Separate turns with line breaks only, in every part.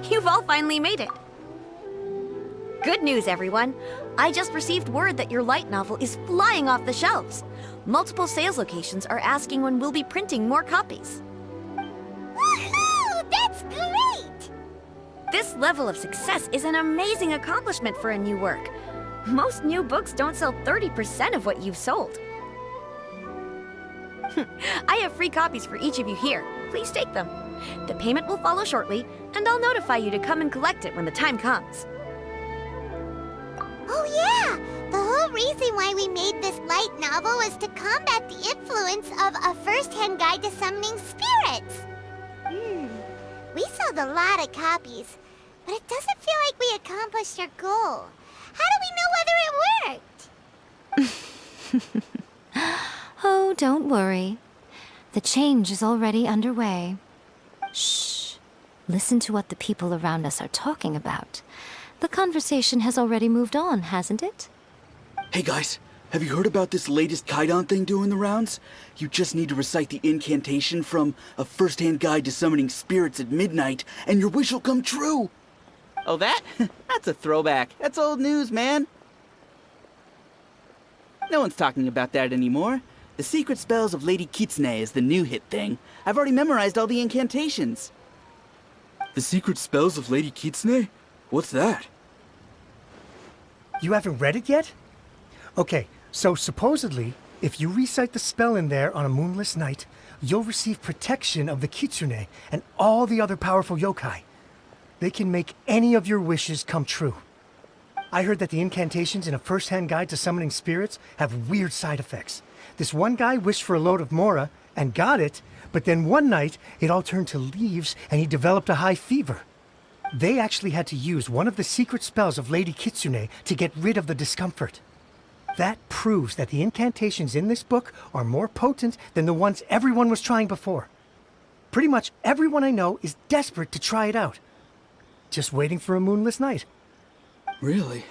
You've all finally made it. Good news, everyone. I just received word that your light novel is flying off the shelves. Multiple sales locations are asking when we'll be printing more copies.
Woohoo! That's great!
This level of success is an amazing accomplishment for a new work. Most new books don't sell 30% of what you've sold. I have free copies for each of you here. Please take them. The payment will follow shortly, and I'll notify you to come and collect it when the time comes.
Oh yeah! The whole reason why we made this light novel was to combat the influence of a first-hand guide to summoning spirits. We sold a lot of copies, but it doesn't feel like we accomplished our goal. How do we know whether it worked?
Oh, don't worry. The change is already underway. Shh. Listen to what the people around us are talking about. The conversation has already moved on, hasn't it?
Hey guys, have you heard about this latest Kaidan thing doing the rounds? You just need to recite the incantation from A First-Hand Guide to Summoning Spirits at Midnight, and your wish will come true!
Oh, that? That's a throwback. That's old news, man. No one's talking about that anymore. The Secret Spells of Lady Kitsune is the new hit thing. I've already memorized all the incantations.
The Secret Spells of Lady Kitsune? What's that?
You haven't read it yet? Okay, so supposedly, if you recite the spell in there on a moonless night, you'll receive protection of the Kitsune and all the other powerful yokai. They can make any of your wishes come true. I heard that the incantations in A First-Hand Guide to Summoning Spirits have weird side effects. This one guy wished for a load of mora and got it, but then one night it all turned to leaves and he developed a high fever. They actually had to use one of the secret spells of Lady Kitsune to get rid of the discomfort. That proves that the incantations in this book are more potent than the ones everyone was trying before. Pretty much everyone I know is desperate to try it out. Just waiting for a moonless night.
Really?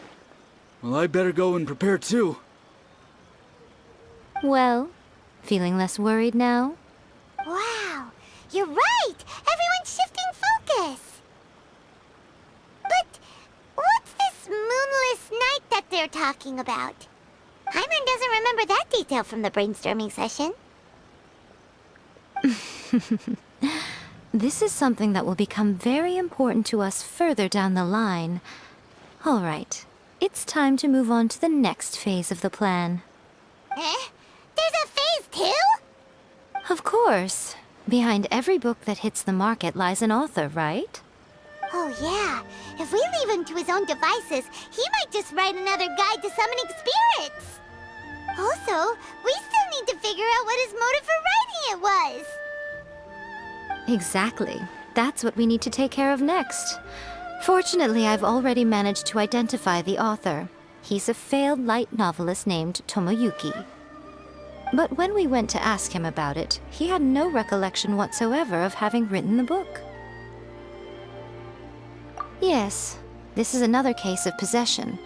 Well, I better go and prepare too.
Well, feeling less worried now?
Wow, you're right! Everyone's shifting focus! But what's this moonless night that they're talking about? Hyman doesn't remember that detail from the brainstorming session.
This is something that will become very important to us further down the line. All right, it's time to move on to the next phase of the plan.
Eh? There's a phase 2?
Of course. Behind every book that hits the market lies an author, right?
Oh yeah, if we leave him to his own devices, he might just write another guide to summoning spirits. Also, we still need to figure out what his motive for writing it was.
Exactly. That's what we need to take care of next. Fortunately, I've already managed to identify the author. He's a failed light novelist named Tomoyuki. But when we went to ask him about it, he had no recollection whatsoever of having written the book. Yes, this is another case of possession.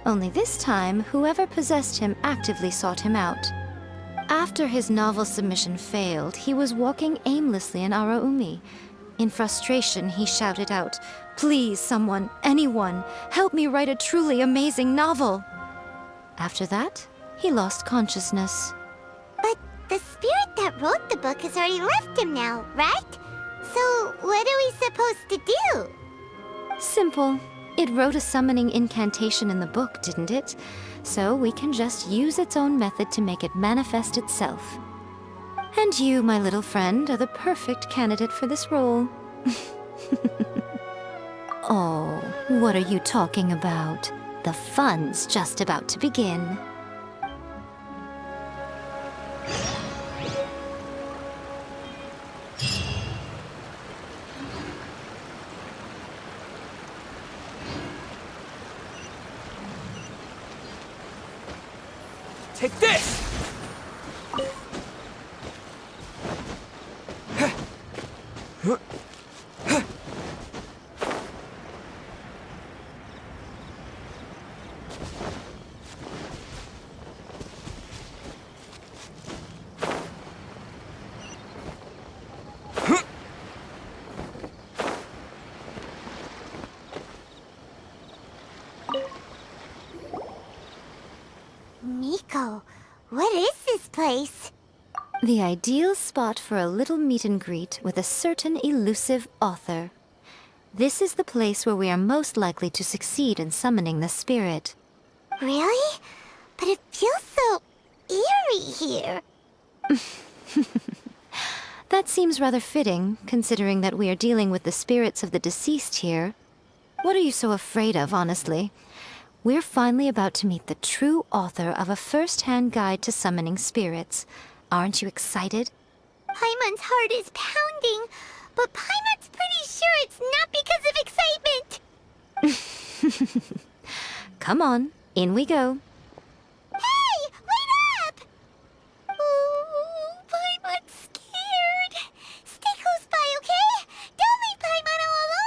Only this time, whoever possessed him actively sought him out. After his novel submission failed, he was walking aimlessly in Araumi. In frustration, he shouted out, "Please, someone, anyone, help me write a truly amazing novel!" After that, he lost consciousness.
But the spirit that wrote the book has already left him now, right? So what are we supposed to do?
Simple. It wrote a summoning incantation in the book, didn't it? So we can just use its own method to make it manifest itself. And you, my little friend, are the perfect candidate for this role. Oh, what are you talking about? The fun's just about to begin.
Take this!
place?
The ideal spot for a little meet and greet with a certain elusive author. This is the place where we are most likely to succeed in summoning the spirit.
Really? But it feels so eerie here.
That seems rather fitting, considering that we are dealing with the spirits of the deceased here. What are you so afraid of, honestly? We're finally about to meet the true author of a first-hand guide to summoning spirits. Aren't you excited?
Paimon's heart is pounding, but Paimon's pretty sure it's not because of excitement.
Come on, in we go.
Hey, wait up! Ooh, Paimon's scared. Stay close by, okay? Don't leave Paimon all alone.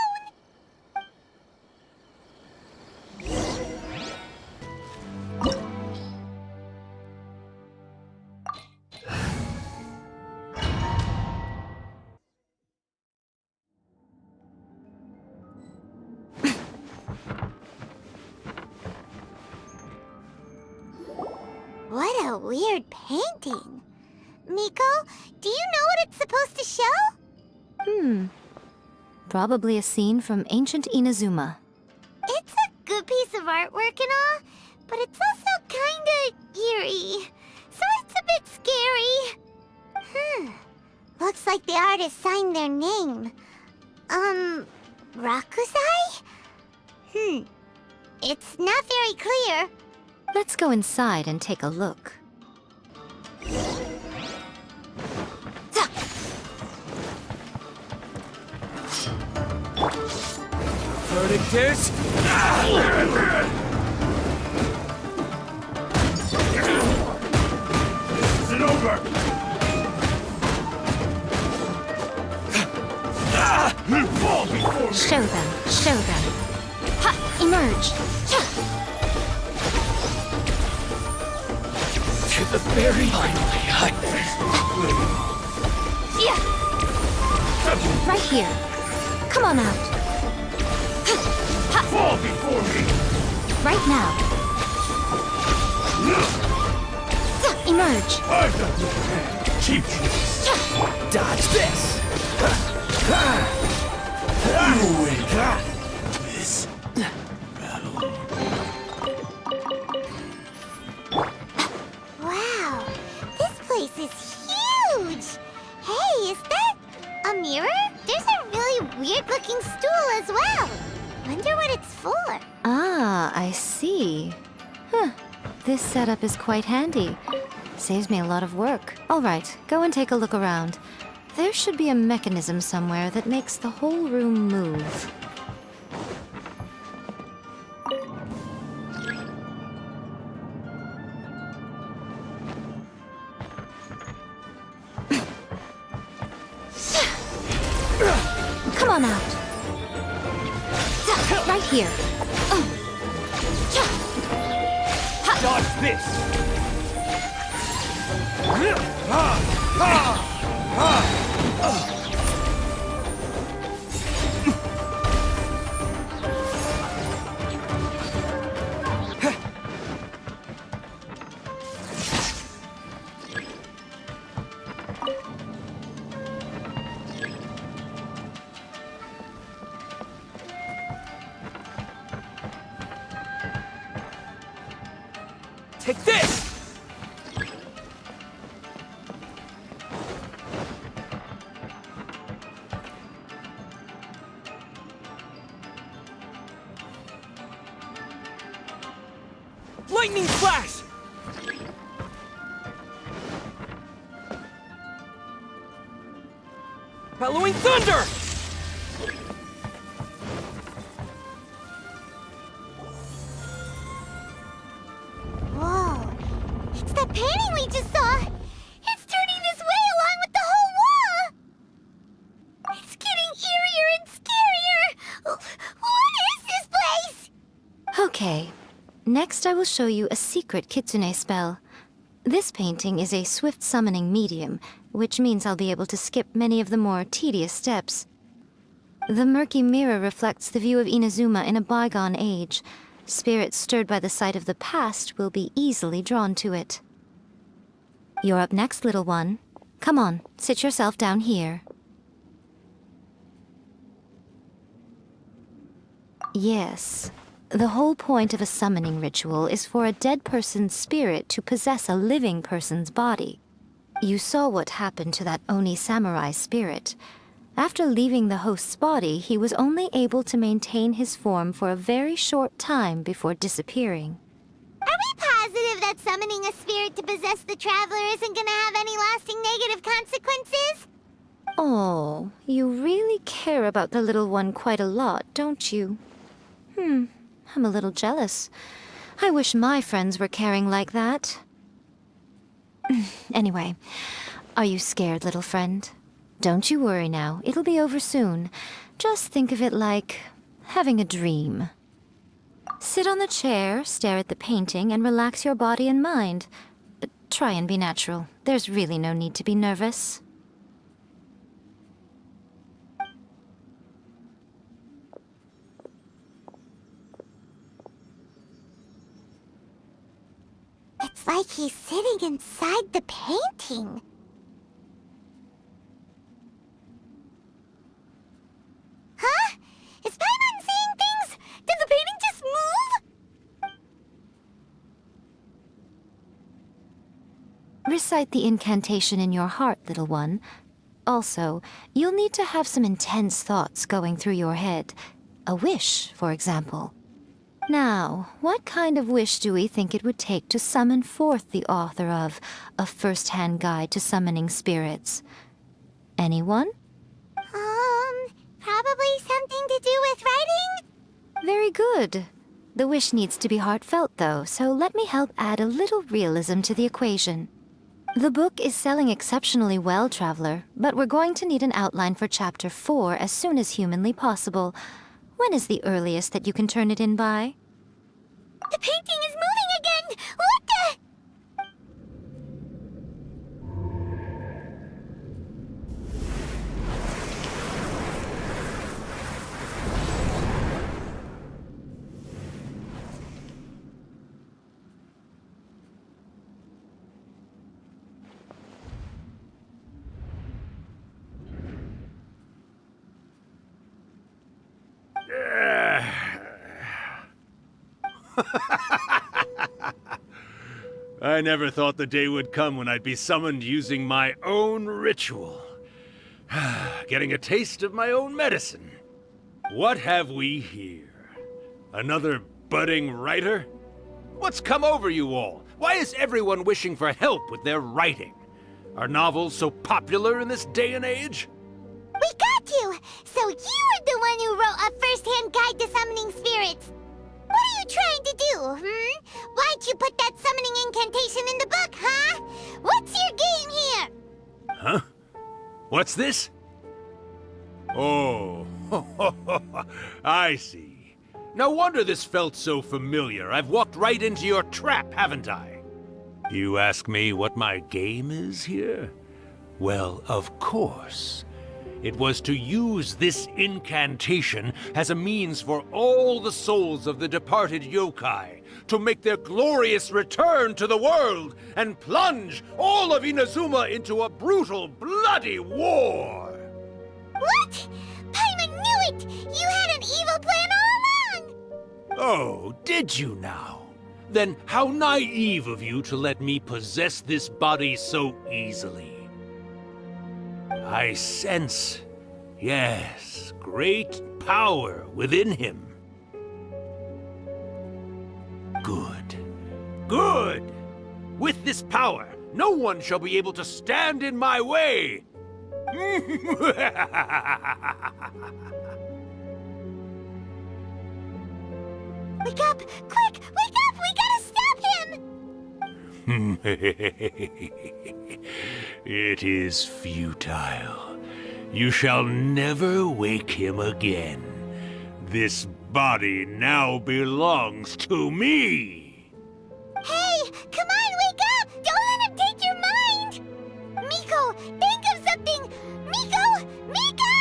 What a weird painting. Miko, do you know what it's supposed to show?
Probably a scene from ancient Inazuma.
It's a good piece of artwork and all, but it's also kinda eerie. So it's a bit scary. Looks like the artist signed their name. Rakusai? It's not very clear.
Let's go inside and take a look.
Verdict is... This isn't over! Fall before me!
Show them, show them. Ha! Emerge!
To the very
Right here. Come on out.
Fall before me!
Right now. Emerge.
I've got the plan. Cheap shots.
Dodge this!
You win. This battle.
Wow, this place is huge. Hey, is that a mirror? There's a really weird-looking stool as well. Wonder what it's for.
Ah, I see. This setup is quite handy. Saves me a lot of work. All right, go and take a look around. There should be a mechanism somewhere that makes the whole room move. Come on out. Right here.
Dodge this! Take this! Lightning flash! Bellowing thunder!
Whoa, it's the painting we just saw. It's turning this way along with the whole wall. It's getting eerier and scarier. What is this place?
Okay. Next, I will show you a secret kitsune spell. This painting is a swift summoning medium, which means I'll be able to skip many of the more tedious steps. The murky mirror reflects the view of Inazuma in a bygone age. Spirits stirred by the sight of the past will be easily drawn to it. You're up next, little one. Come on, sit yourself down here. Yes. The whole point of a summoning ritual is for a dead person's spirit to possess a living person's body. You saw what happened to that Oni samurai spirit. After leaving the host's body, he was only able to maintain his form for a very short time before disappearing.
Are we positive that summoning a spirit to possess the traveler isn't gonna have any lasting negative consequences?
Oh, you really care about the little one quite a lot, don't you? I'm a little jealous. I wish my friends were caring like that. Anyway, are you scared, little friend? Don't you worry now, it'll be over soon. Just think of it like having a dream. Sit on the chair, stare at the painting, and relax your body and mind. But try and be natural. There's really no need to be nervous.
It's like he's sitting inside the painting. Huh? Is Paimon seeing things? Did the painting just move?
Recite the incantation in your heart, little one. Also, you'll need to have some intense thoughts going through your head. A wish, for example. Now, what kind of wish do we think it would take to summon forth the author of A First-Hand Guide to Summoning Spirits? Anyone?
Probably something to do with writing?
Very good. The wish needs to be heartfelt, though, so let me help add a little realism to the equation. The book is selling exceptionally well, Traveler, but we're going to need an outline for Chapter 4 as soon as humanly possible. When is the earliest that you can turn it in by?
The painting is moving again! What the...
I never thought the day would come when I'd be summoned using my own ritual. Getting a taste of my own medicine. What have we here? Another budding writer? What's come over you all? Why is everyone wishing for help with their writing? Are novels so popular in this day and age?
We got you! So you are the one who wrote A First-Hand Guide to Summoning Spirits! What are you trying to do, Why'd you put that summoning incantation in the book, huh? What's your game here?
Huh? What's this? Oh, I see. No wonder this felt so familiar. I've walked right into your trap, haven't I? You ask me what my game is here? Well, of course. It was to use this incantation as a means for all the souls of the departed yokai to make their glorious return to the world and plunge all of Inazuma into a brutal, bloody war!
What? Paimon knew it! You had an evil plan all along!
Oh, did you now? Then how naive of you to let me possess this body so easily. I sense, yes, great power within him. Good. Good! With this power, no one shall be able to stand in my way!
Wake up! Quick! Wake up! We gotta stop him!
It is futile. You shall never wake him again. This body now belongs to me!
Hey! Come on, wake up! Don't let him take your mind! Miko, think of something! Miko! Miko!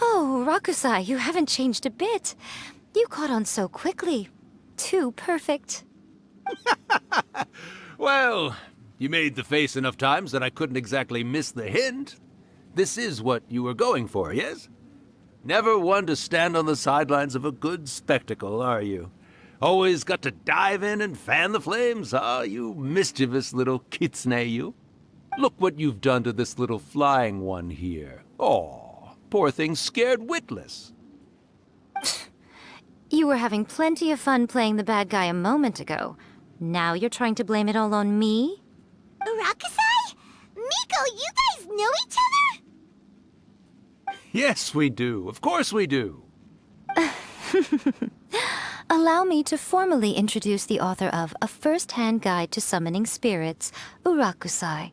Oh, Rakusai, you haven't changed a bit. You caught on so quickly. Too perfect.
Well, you made the face enough times that I couldn't exactly miss the hint. This is what you were going for, yes? Never one to stand on the sidelines of a good spectacle, are you? Always got to dive in and fan the flames, ah, you mischievous little kitsune, you. Look what you've done to this little flying one here. Oh, poor thing scared witless.
You were having plenty of fun playing the bad guy a moment ago. Now you're trying to blame it all on me?
Rakusai? Miko, you guys know each other?
Yes, we do. Of course we do.
Allow me to formally introduce the author of A First-Hand Guide to Summoning Spirits, Urakusai.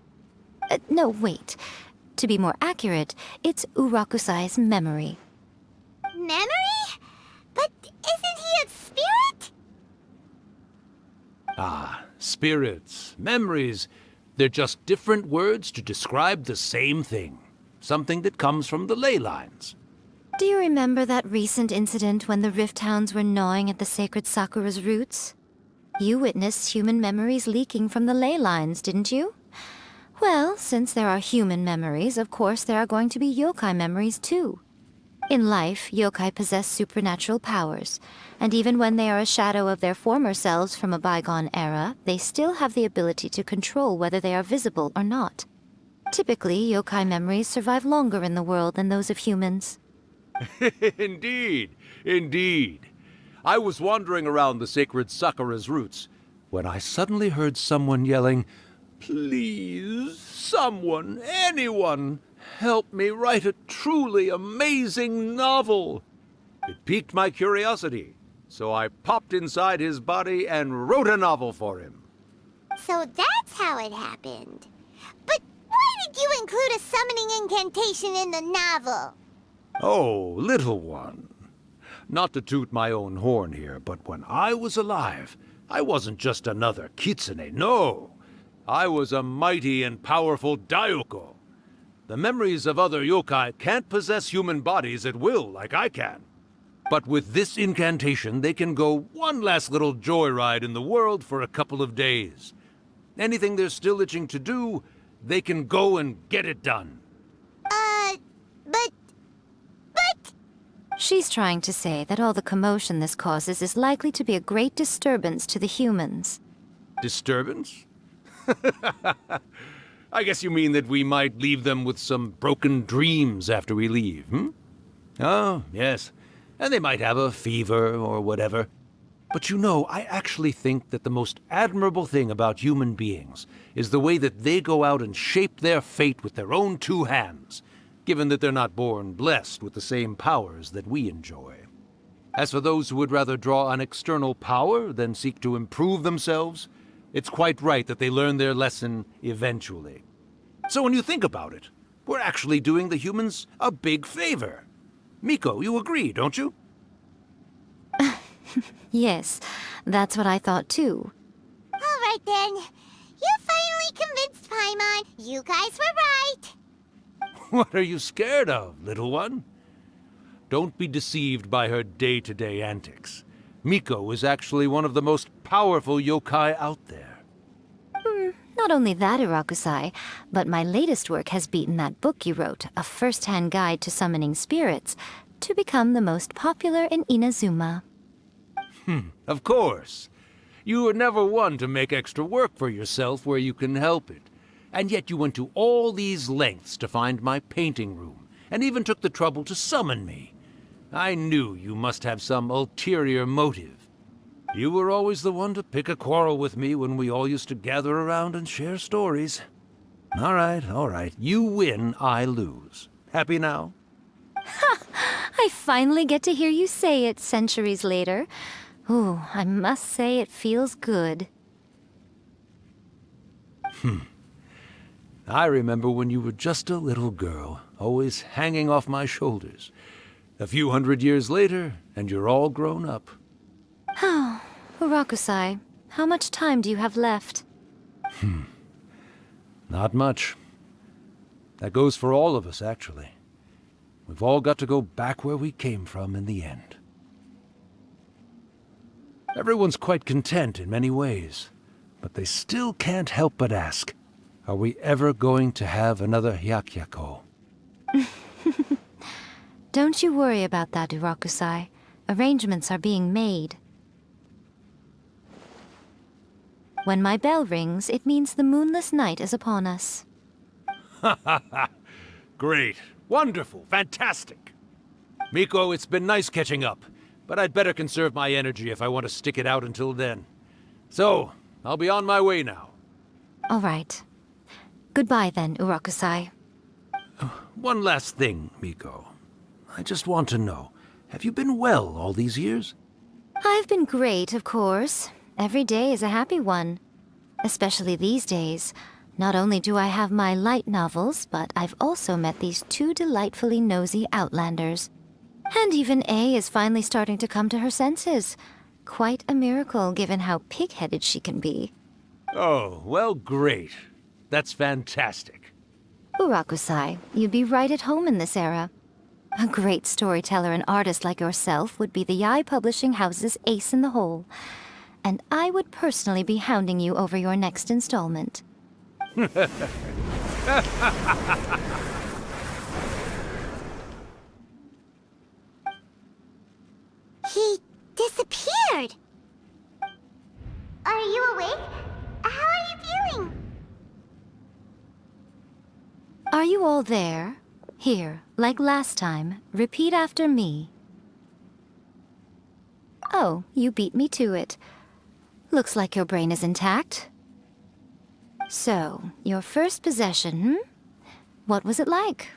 No, wait. To be more accurate, it's Urakusai's memory.
Memory? But isn't he a spirit?
Ah, spirits, memories. They're just different words to describe the same thing. Something that comes from the ley lines.
Do you remember that recent incident when the Rift Hounds were gnawing at the sacred Sakura's roots? You witnessed human memories leaking from the ley lines, didn't you? Well, since there are human memories, of course there are going to be yokai memories too. In life, yokai possess supernatural powers, and even when they are a shadow of their former selves from a bygone era, they still have the ability to control whether they are visible or not. Typically, yokai memories survive longer in the world than those of humans.
Indeed, indeed. I was wandering around the sacred Sakura's roots when I suddenly heard someone yelling, "Please, someone, anyone, help me write a truly amazing novel." It piqued my curiosity, so I popped inside his body and wrote a novel for him.
So that's how it happened. But why did you include a summoning incantation in the novel?
Oh, little one. Not to toot my own horn here, but when I was alive, I wasn't just another kitsune, no. I was a mighty and powerful Daiuko. The memories of other yokai can't possess human bodies at will like I can. But with this incantation, they can go one last little joyride in the world for a couple of days. Anything they're still itching to do, they can go and get it done.
But...
She's trying to say that all the commotion this causes is likely to be a great disturbance to the humans.
Disturbance? I guess you mean that we might leave them with some broken dreams after we leave, hmm? Oh, yes. And they might have a fever or whatever. But you know, I actually think that the most admirable thing about human beings is the way that they go out and shape their fate with their own two hands, given that they're not born blessed with the same powers that we enjoy. As for those who would rather draw on external power than seek to improve themselves, it's quite right that they learn their lesson eventually. So when you think about it, we're actually doing the humans a big favor. Miko, you agree, don't you?
Yes, that's what I thought too.
all right then. You finally convinced Paimon. You guys were right.
What are you scared of, little one? Don't be deceived by her day-to-day antics. Miko is actually one of the most powerful yokai out there.
Not only that, Urakusai, but my latest work has beaten that book you wrote, A First-Hand Guide to Summoning Spirits, to become the most popular in Inazuma.
Of course. You were never one to make extra work for yourself where you can help it. And yet you went to all these lengths to find my painting room, and even took the trouble to summon me. I knew you must have some ulterior motive. You were always the one to pick a quarrel with me when we all used to gather around and share stories. All right. You win, I lose. Happy now?
I finally get to hear you say it centuries later. Ooh, I must say it feels good.
I remember when you were just a little girl, always hanging off my shoulders. A few hundred years later, and you're all grown up.
Oh, Urakusai, how much time do you have left?
Not much. That goes for all of us, actually. We've all got to go back where we came from in the end. Everyone's quite content in many ways, but they still can't help but ask, are we ever going to have another Hyakyako?
Don't you worry about that, Urakusai. Arrangements are being made. When my bell rings, it means the moonless night is upon us.
Great. Wonderful. Fantastic. Miko, it's been nice catching up, but I'd better conserve my energy if I want to stick it out until then. So, I'll be on my way now.
All right. Goodbye then, Urakusai.
One last thing, Miko. I just want to know, have you been well all these years?
I've been great, of course. Every day is a happy one. Especially these days. Not only do I have my light novels, but I've also met these two delightfully nosy outlanders. And even A is finally starting to come to her senses. Quite a miracle, given how pig-headed she can be.
Oh, well, great. That's fantastic.
Urakusai, you'd be right at home in this era. A great storyteller and artist like yourself would be the Yae Publishing House's ace in the hole. And I would personally be hounding you over your next installment.
He disappeared. Are you awake? How are you feeling?
Are you all there? Here, like last time, repeat after me. Oh, you beat me to it. Looks like your brain is intact. So, your first possession, What was it like?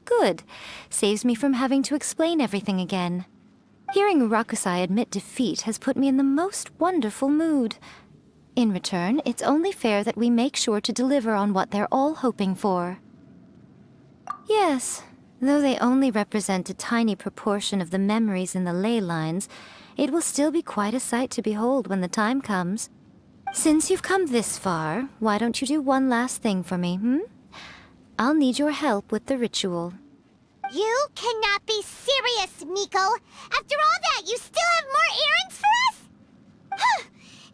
Good. Saves me from having to explain everything again. Hearing Urakusai admit defeat has put me in the most wonderful mood. In return, it's only fair that we make sure to deliver on what they're all hoping for. Yes, though they only represent a tiny proportion of the memories in the ley lines, it will still be quite a sight to behold when the time comes. Since you've come this far, why don't you do one last thing for me, I'll need your help with the ritual.
You cannot be serious, Miko! After all that, you still have more errands for us? Huh.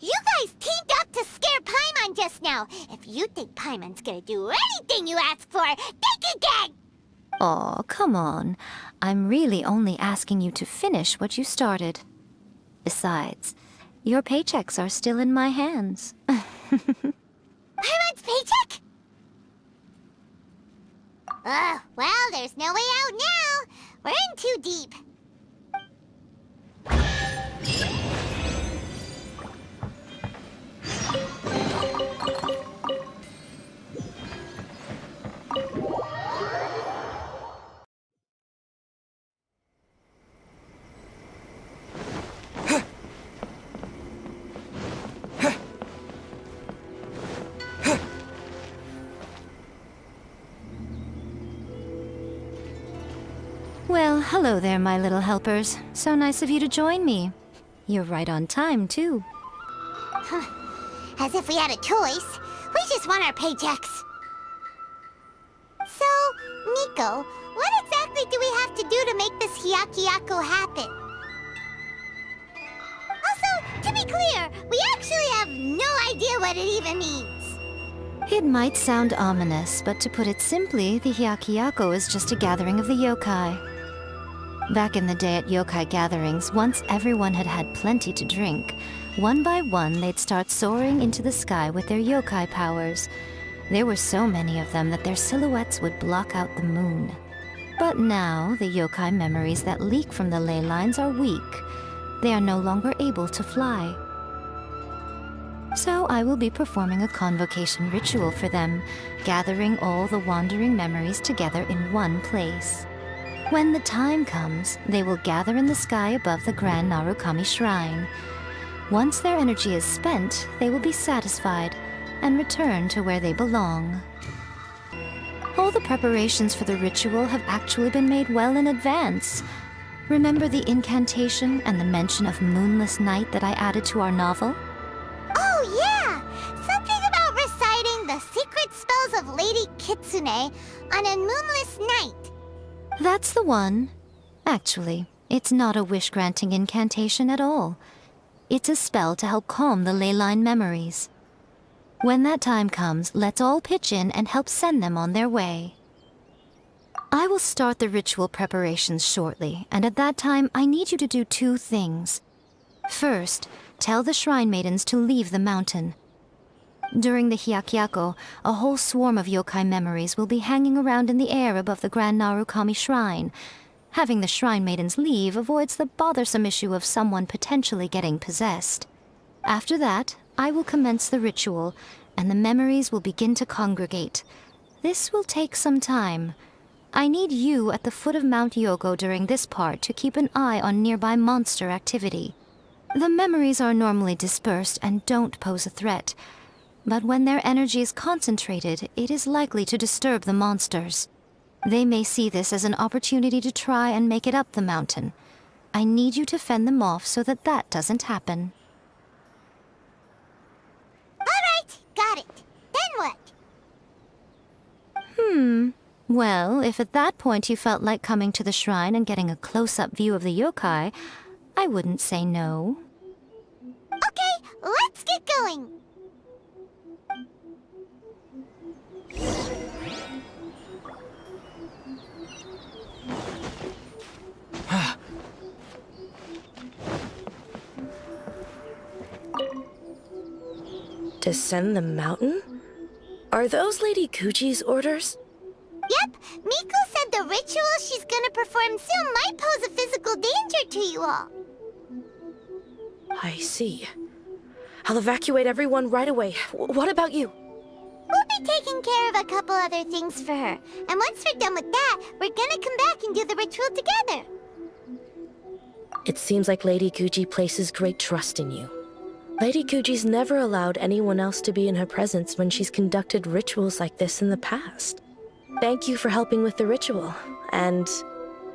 You guys teamed up to scare Paimon just now. If you think Paimon's gonna do anything you ask for, think again!
Aw, come on. I'm really only asking you to finish what you started. Besides, your paychecks are still in my hands.
Paimon's paycheck? Well, there's no way out now. We're in too deep.
Well, hello there, my little helpers. So nice of you to join me. You're right on time, too.
As if we had a choice. We just want our paychecks. So, Miko, what exactly do we have to do to make this Hyakyako happen? Also, to be clear, we actually have no idea what it even means.
It might sound ominous, but to put it simply, the Hyakyako is just a gathering of the yokai. Back in the day at yokai gatherings, once everyone had had plenty to drink, one by one they'd start soaring into the sky with their yokai powers. There were so many of them that their silhouettes would block out the moon. But now, the yokai memories that leak from the ley lines are weak. They are no longer able to fly. So I will be performing a convocation ritual for them, gathering all the wandering memories together in one place. When the time comes, they will gather in the sky above the Grand Narukami Shrine. Once their energy is spent, they will be satisfied and return to where they belong. All the preparations for the ritual have actually been made well in advance. Remember the incantation and the mention of moonless night that I added to our novel?
Oh, yeah! Something about reciting the secret spells of Lady Kitsune on a moonless night.
That's the one. Actually, it's not a wish-granting incantation at all. It's a spell to help calm the ley line memories. When that time comes, let's all pitch in and help send them on their way. I will start the ritual preparations shortly, and at that time, I need you to do 2 things. First, tell the shrine maidens to leave the mountain. During the Hyakyako, a whole swarm of yokai memories will be hanging around in the air above the Grand Narukami Shrine. Having the shrine maidens leave avoids the bothersome issue of someone potentially getting possessed. After that, I will commence the ritual, and the memories will begin to congregate. This will take some time. I need you at the foot of Mount Yogo during this part to keep an eye on nearby monster activity. The memories are normally dispersed and don't pose a threat, but when their energy is concentrated, it is likely to disturb the monsters. They may see this as an opportunity to try and make it up the mountain. I need you to fend them off so that that doesn't happen.
Alright, got it. Then what?
Well, if at that point you felt like coming to the shrine and getting a close-up view of the yokai, I wouldn't say no.
Okay, let's get going.
Descend the mountain? Are those Lady Kuji's orders?
Yep, Miko said the ritual she's gonna perform soon might pose a physical danger to you all.
I see. I'll evacuate everyone right away. What about you?
We'll be taking care of a couple other things for her. And once we're done with that, we're gonna come back and do the ritual together.
It seems like Lady Kuji places great trust in you. Lady Kuji's never allowed anyone else to be in her presence when she's conducted rituals like this in the past. Thank you for helping with the ritual, and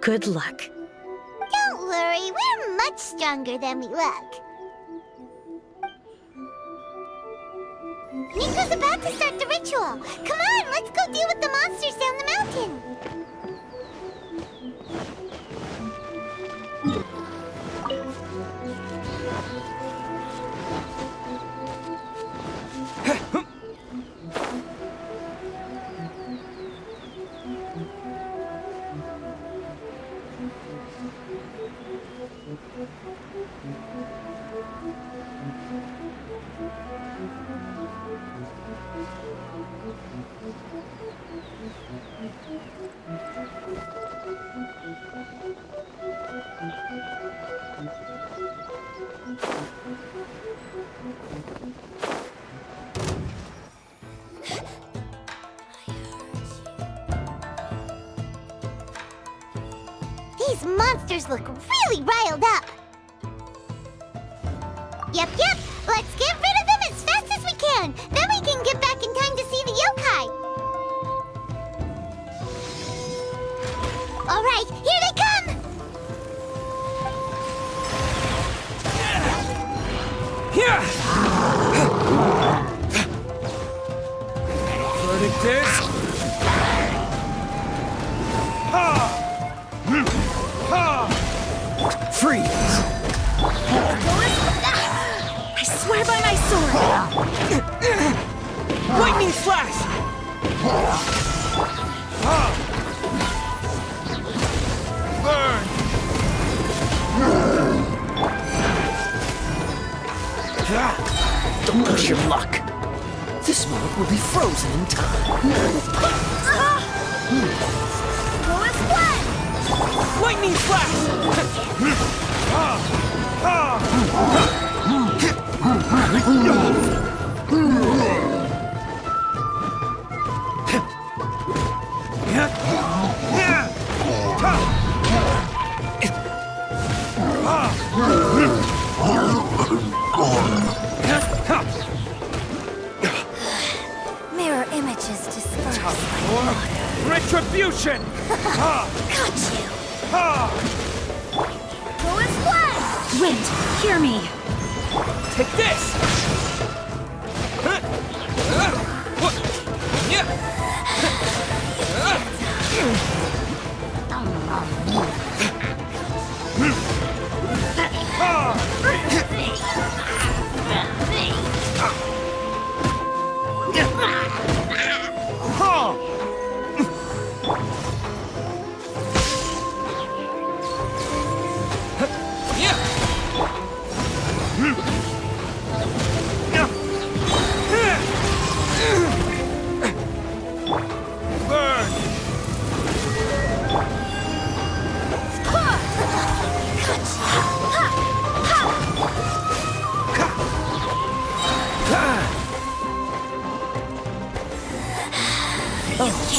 good luck.
Don't worry, we're much stronger than we look. Miko's about to start the ritual. Come on, let's go deal with the monsters down the mountain. These monsters look really riled up. Yep, let's get rid of them as fast as we can. Then we can get back in time to see the yokai. All right, here they come.
Here! Verdict is... Freeze!
I swear by my sword!
Lightning slash!
Burn!
Don't push your luck. This moment will be frozen in time.
Lightning slash!
Mirror images dispersed.
Retribution!
Got you. Wind, hear me!
Take this!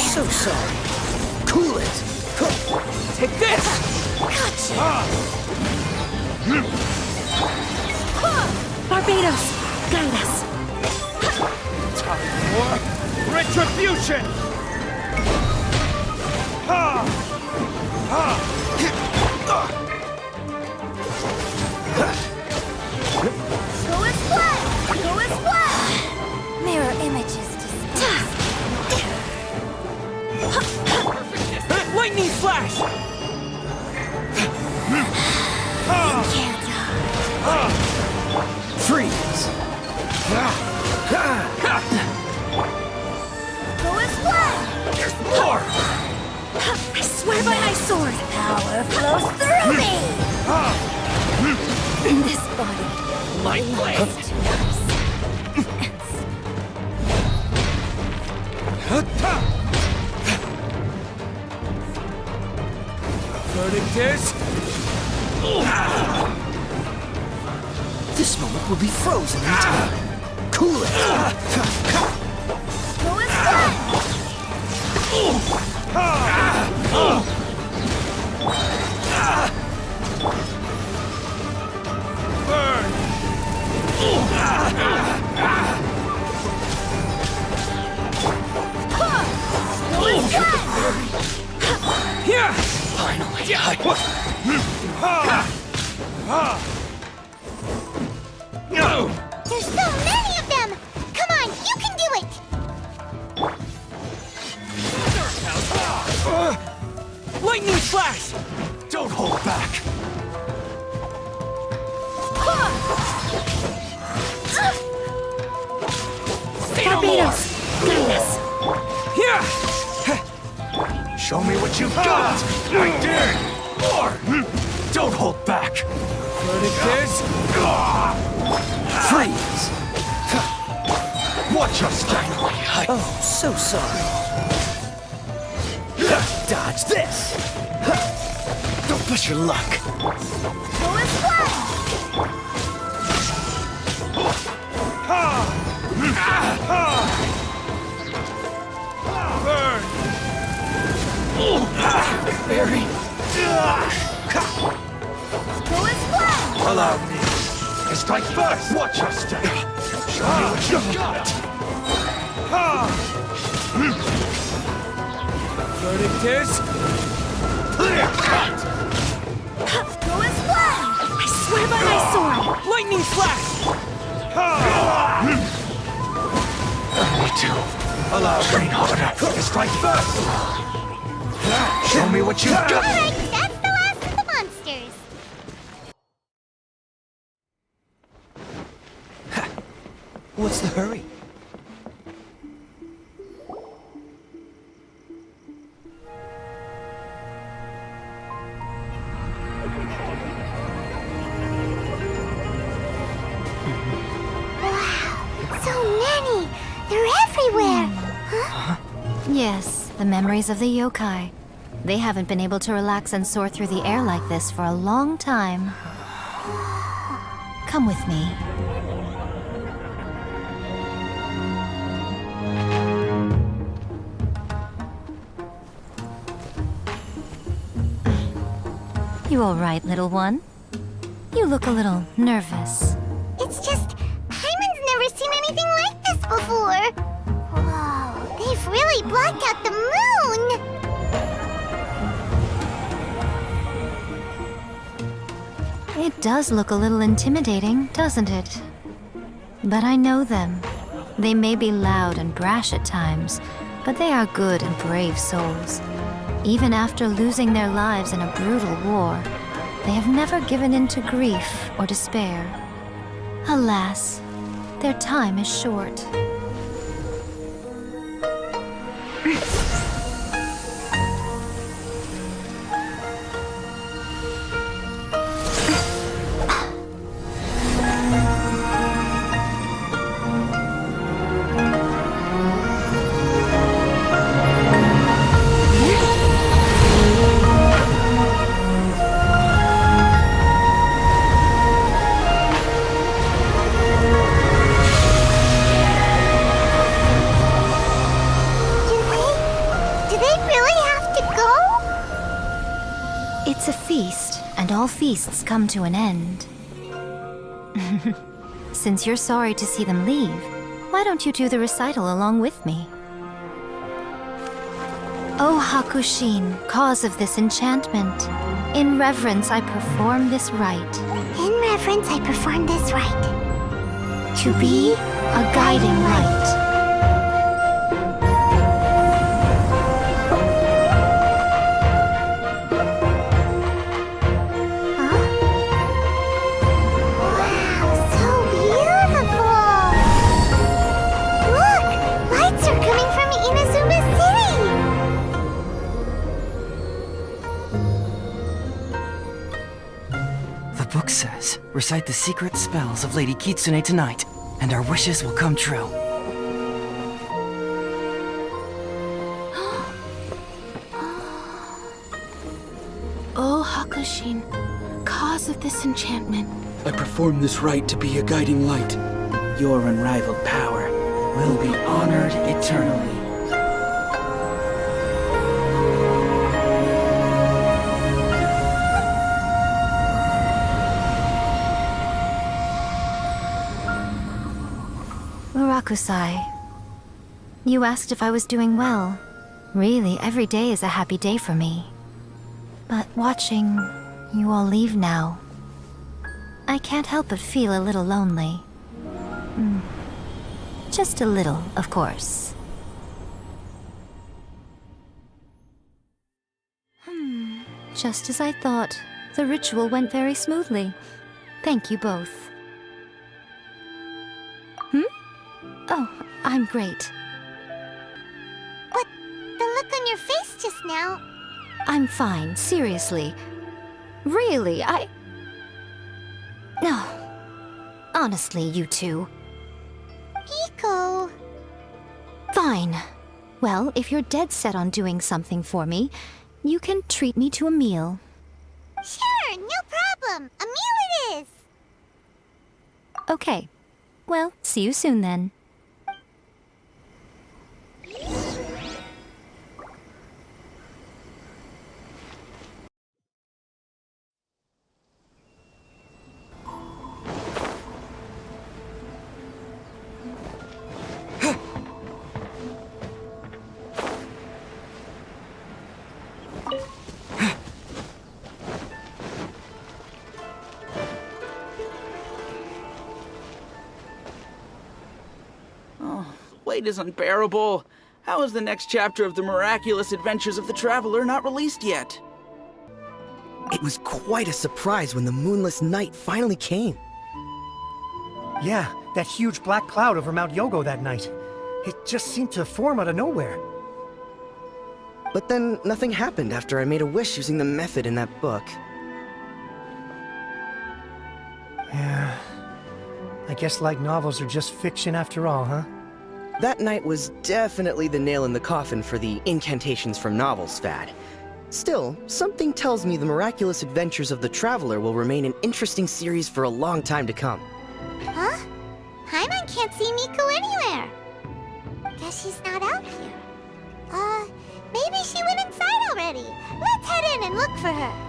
So sorry. Cool it.
Take this!
Barbados, guide us!
Time for retribution!
Go as blood! Go as blood! Mirror images distinct.
Lightning flash!
Freeze.
Go as blood!
There's more!
I swear by my sword!
Power flows through me!
In this body,
Light blade! Verdict is...
This moment will be frozen in time. Cool it.
Go as blood!
Burn!
Go as blood!
Here!
Finally,
No!
There's so many of them! Come on, you can do it!
Lightning flash!
Don't hold back.
Say no more!
Barbados, guide us!
Here!
Show me what you've got. I did. More. Don't hold back.
Verdict is...
Freeze. Watch your step. Oh, so sorry. Dodge this. Don't push your luck.
Go as blood!
Burn!
Very.
Go as blood!
Allow me. Strike first. Watch your step. Show me what you've got.
Verdict is...
Clear cut.
Go as blood!
I swear by my sword!
Lightning flash!
Me too. Allow train harder. Strike first. Show me what you've got.
Alright, that's the last of the monsters.
What's the hurry?
Wow, so many! They're everywhere! Huh?
Yes, the memories of the yokai. They haven't been able to relax and soar through the air like this for a long time. Come with me. You all right, little one? You look a little nervous.
It's just, Hyman's never seen anything like this before. Whoa, they've really blocked out the moon!
It does look a little intimidating, doesn't it? But I know them. They may be loud and brash at times, but they are good and brave souls. Even after losing their lives in a brutal war, they have never given in to grief or despair. Alas, their time is short. It's a feast, and all feasts come to an end. Since you're sorry to see them leave, why don't you do the recital along with me? O Hakushin, cause of this enchantment, in reverence I perform this rite.
In reverence, I perform this rite.
To be a guiding light.
The book says, recite the secret spells of Lady Kitsune tonight, and our wishes will come true.
O Hakushin, cause of this enchantment.
I perform this rite to be a guiding light.
Your unrivaled power will be honored eternally.
Murakusai, you asked if I was doing well. Really, every day is a happy day for me. But watching you all leave now, I can't help but feel a little lonely. Just a little, of course. Just as I thought, the ritual went very smoothly. Thank you both. Oh, I'm great.
But the look on your face just now...
I'm fine, seriously. Really, No. Honestly, you two.
Miko...
Fine. Well, if you're dead set on doing something for me, you can treat me to a meal.
Sure, no problem. A meal it is.
Okay. Well, see you soon then.
Wait is unbearable. How is the next chapter of the miraculous adventures of the traveler not released yet?
It was quite a surprise when the moonless night finally came.
Yeah, that huge black cloud over Mount Yogo that night. It just seemed to form out of nowhere.
But then nothing happened after I made a wish using the method in that book.
Yeah. I guess light novels are just fiction after all, huh?
That night was definitely the nail in the coffin for the incantations from novels fad. Still, something tells me the miraculous adventures of the Traveler will remain an interesting series for a long time to come.
Huh? Paimon can't see Miko anywhere. Guess she's not out here. Maybe she went inside already. Let's head in and look for her.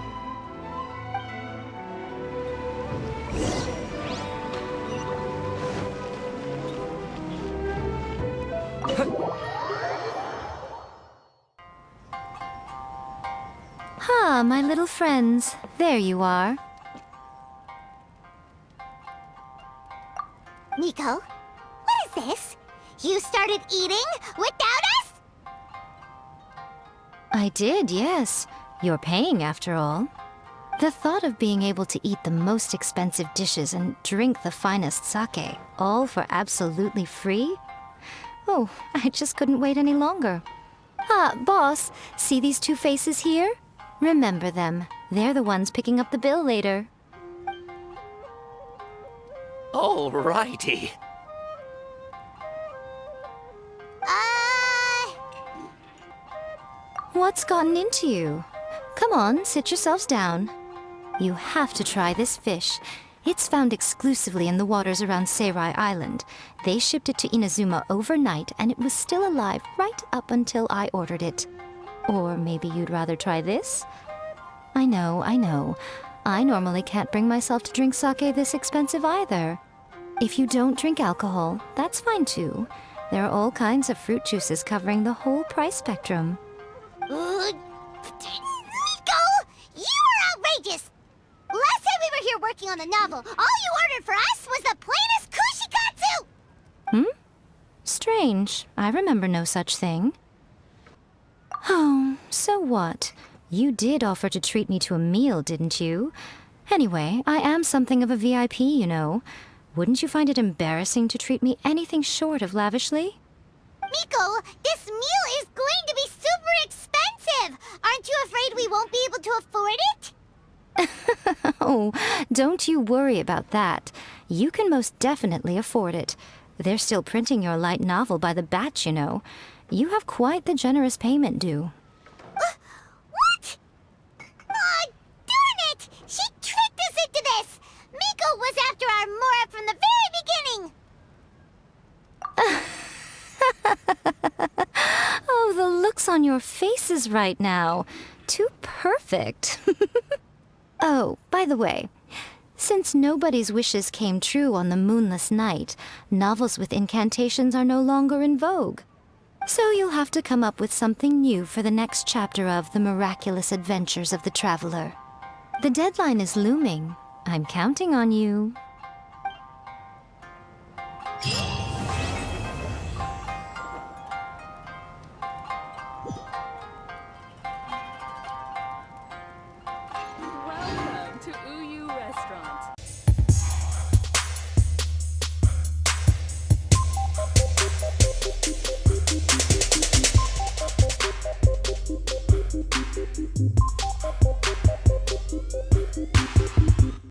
Ah, my little friends. There you are.
Miko, what is this? You started eating without us?
I did, yes. You're paying, after all. The thought of being able to eat the most expensive dishes and drink the finest sake, all for absolutely free? Oh, I just couldn't wait any longer. Ah, boss, see these two faces here? Remember them. They're the ones picking up the bill later.
Alrighty.
What's gotten into you? Come on, sit yourselves down. You have to try this fish. It's found exclusively in the waters around Seirai Island. They shipped it to Inazuma overnight, and it was still alive right up until I ordered it. Or maybe you'd rather try this? I know. I normally can't bring myself to drink sake this expensive either. If you don't drink alcohol, that's fine too. There are all kinds of fruit juices covering the whole price spectrum.
Miko! You are outrageous! Last time we were here working on the novel, all you ordered for us was the plainest kushikatsu!
Strange. I remember no such thing. Oh, so what? You did offer to treat me to a meal, didn't you? Anyway, I am something of a VIP, you know. Wouldn't you find it embarrassing to treat me anything short of lavishly?
Miko, this meal is going to be super expensive! Aren't you afraid we won't be able to afford it?
Oh, don't you worry about that. You can most definitely afford it. They're still printing your light novel by the batch, you know. You have quite the generous payment due.
What? Aw, darn it! She tricked us into this! Miko was after our Mora from the very beginning!
Oh, the looks on your faces right now. Too perfect. Oh, by the way, since nobody's wishes came true on the moonless night, novels with incantations are no longer in vogue. So you'll have to come up with something new for the next chapter of The Miraculous Adventures of the Traveler. The deadline is looming. I'm counting on you.